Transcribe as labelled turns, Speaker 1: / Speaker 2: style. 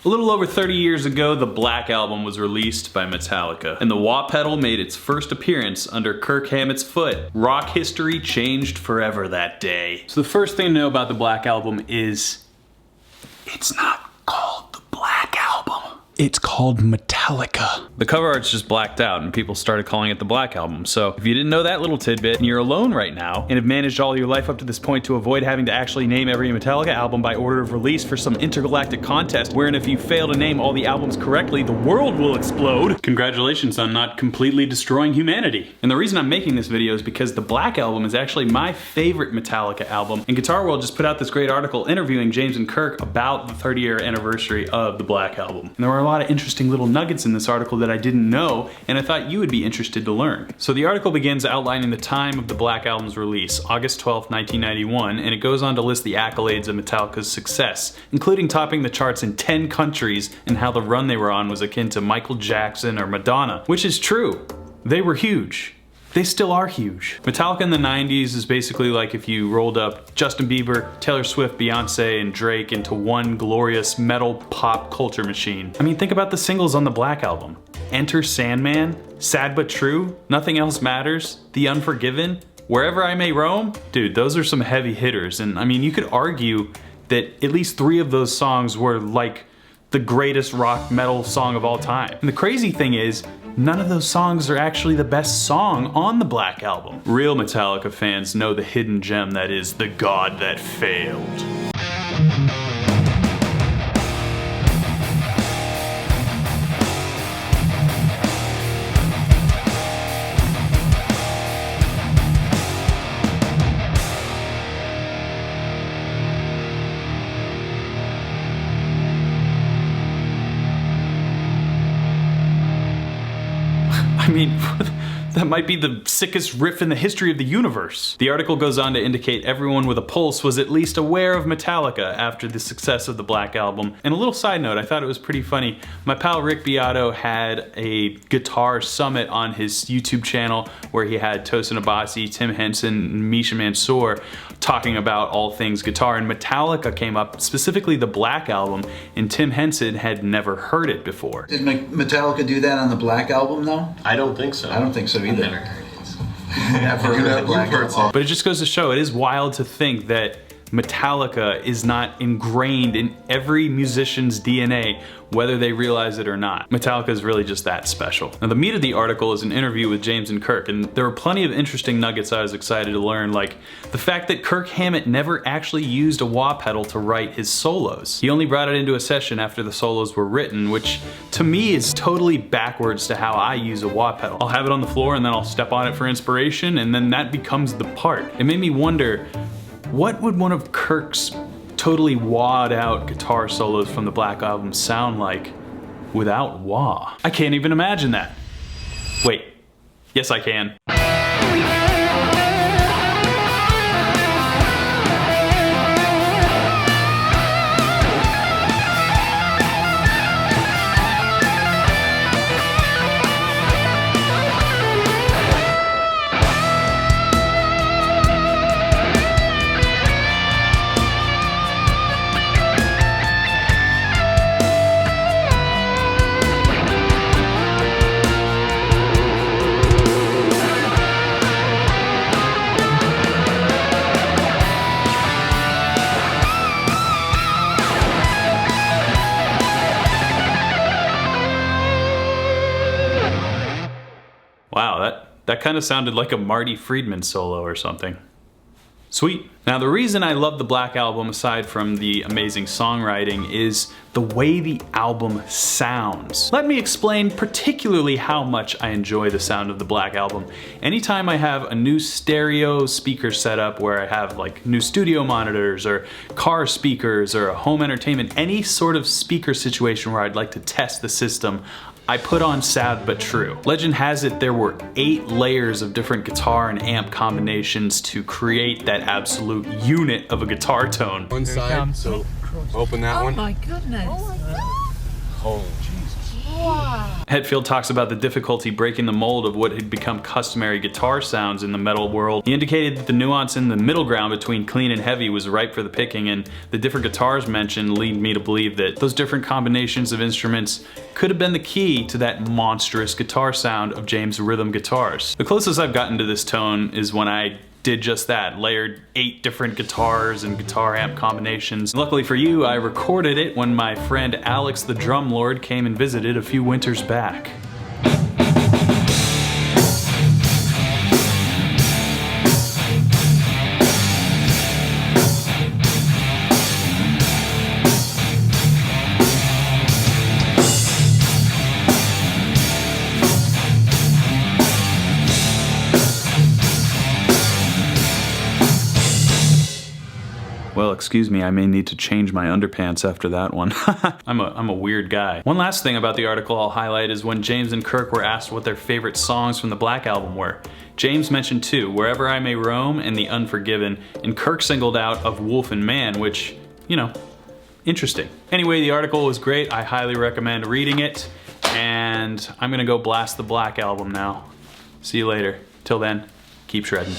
Speaker 1: A little over 30 years ago, the Black Album was released by Metallica, and the wah pedal made its first appearance under Kirk Hammett's foot. Rock history changed forever that day. So the first thing to know about the Black Album is it's not called the Black Album. It's called Metallica. The cover art's just blacked out and people started calling it the Black Album. So if you didn't know that little tidbit and you're alone right now and have managed all your life up to this point to avoid having to actually name every Metallica album by order of release for some intergalactic contest wherein if you fail to name all the albums correctly, the world will explode. Congratulations on not completely destroying humanity. And the reason I'm making this video is because the Black Album is actually my favorite Metallica album, and Guitar World just put out this great article interviewing James and Kirk about the 30-year anniversary of the Black Album. And there were a lot of interesting little nuggets in this article that I didn't know, and I thought you would be interested to learn. So the article begins outlining the time of the Black Album's release, August 12th, 1991, and it goes on to list the accolades of Metallica's success, including topping the charts in 10 countries and how the run they were on was akin to Michael Jackson or Madonna, which is true. They were huge. They still are huge. Metallica in the 90s is basically like if you rolled up Justin Bieber, Taylor Swift, Beyonce, and Drake into one glorious metal pop culture machine. I mean, think about the singles on the Black Album. Enter Sandman, Sad But True, Nothing Else Matters, The Unforgiven, Wherever I May Roam. Dude, those are some heavy hitters, and I mean, you could argue that at least 3 of those songs were like the greatest rock metal song of all time. And the crazy thing is, none of those songs are actually the best song on the Black Album. Real Metallica fans know the hidden gem that is The God That Failed. I mean, that might be the sickest riff in the history of the universe. The article goes on to indicate everyone with a pulse was at least aware of Metallica after the success of the Black Album. And a little side note, I thought it was pretty funny. My pal Rick Beato had a guitar summit on his YouTube channel where he had Tosin Abasi, Tim Henson, and Misha Mansour talking about all things guitar, and Metallica came up, specifically the Black Album, and Tim Henson had never heard it before.
Speaker 2: Did Metallica do that on the Black Album though?
Speaker 3: I don't think so.
Speaker 2: I don't think so either.
Speaker 3: I've never heard it.
Speaker 2: Never heard the Black Album.
Speaker 1: But it just goes to show, it is wild to think that Metallica is not ingrained in every musician's DNA, whether they realize it or not. Metallica is really just that special. Now, the meat of the article is an interview with James and Kirk, and there were plenty of interesting nuggets I was excited to learn, like the fact that Kirk Hammett never actually used a wah pedal to write his solos. He only brought it into a session after the solos were written, which to me is totally backwards to how I use a wah pedal. I'll have it on the floor and then I'll step on it for inspiration, and then that becomes the part. It made me wonder, what would one of Kirk's totally wah'd out guitar solos from the Black Album sound like without wah? I can't even imagine that. Wait, yes I can. Wow, that kind of sounded like a Marty Friedman solo or something. Sweet. Now the reason I love the Black Album, aside from the amazing songwriting, is the way the album sounds. Let me explain particularly how much I enjoy the sound of the Black Album. Anytime I have a new stereo speaker setup where I have like new studio monitors or car speakers or a home entertainment, any sort of speaker situation where I'd like to test the system, I put on Sad But True. Legend has it there were 8 layers of different guitar and amp combinations to create that absolute unit of a guitar tone.
Speaker 4: One side, so open that one.
Speaker 5: Oh my goodness.
Speaker 4: Oh, Jesus.
Speaker 5: Wow.
Speaker 1: Hetfield talks about the difficulty breaking the mold of what had become customary guitar sounds in the metal world. He indicated that the nuance in the middle ground between clean and heavy was ripe for the picking, and the different guitars mentioned lead me to believe that those different combinations of instruments could have been the key to that monstrous guitar sound of James' rhythm guitars. The closest I've gotten to this tone is when I did just that, layered 8 different guitars and guitar amp combinations. Luckily for you, I recorded it when my friend Alex the Drum Lord came and visited a few winters back. Well, excuse me, I may need to change my underpants after that one. I'm a weird guy. One last thing about the article I'll highlight is when James and Kirk were asked what their favorite songs from the Black Album were. James mentioned 2, Wherever I May Roam and The Unforgiven, and Kirk singled out Of Wolf and Man, which, you know, interesting. Anyway, the article was great. I highly recommend reading it, and I'm gonna go blast the Black Album now. See you later. Till then, keep shredding.